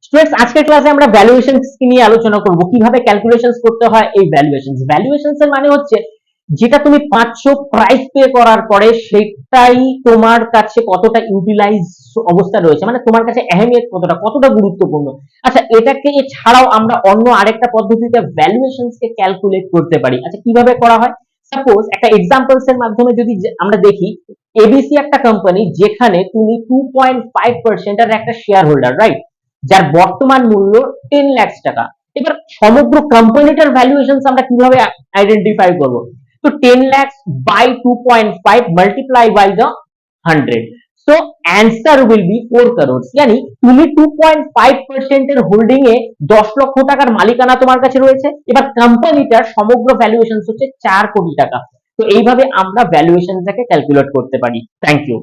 Students, আজকের ক্লাসে আমরা ভ্যালুয়েশনস নিয়ে আলোচনা করব, কিভাবে ক্যালকুলেশনস করতে হয় এই ভ্যালুয়েশনস। ভ্যালুয়েশনস এর মানে হচ্ছে যেটা তুমি পাচ্ছো প্রাইস পে করার পরে সেটাই তোমার কাছে কতটা ইউটিলাইজ অবস্থা রয়েছে, মানে তোমার কাছে আহমিয়ত কতটা গুরুত্বপূর্ণ। আচ্ছা, এটাকে এছাড়াও আমরা অন্য আরেকটা পদ্ধতিতে ভ্যালুয়েশনস কে ক্যালকুলেট করতে পারি। আচ্ছা, কিভাবে করা হয়? সাপোজ একটা এক্সাম্পলস এর মাধ্যমে যদি আমরা দেখি, এবিসি একটা কোম্পানি যেখানে তুমি 2.5% এর একটা শেয়ার হোল্ডার, রাইট, যার বর্তমান মূল্য 10 লাখ টাকা। এবার সমগ্র কোম্পানিটার ভ্যালুয়েশনস আমরা কিভাবে আইডেন্টিফাই করব? তো 10 lakh by 2.5 multiply by the 100, so answer will be 4 crores। yani তুমি 2.5% এর হোল্ডিং এ 10 লক্ষ টাকার মালিকানা তোমার কাছে রয়েছে। এবার কোম্পানিটার সমগ্র ভ্যালুয়েশনস হচ্ছে 4 কোটি টাকা। তো এইভাবে আমরা ভ্যালুয়েশনটাকে ক্যালকুলেট করতে পারি। Thank you.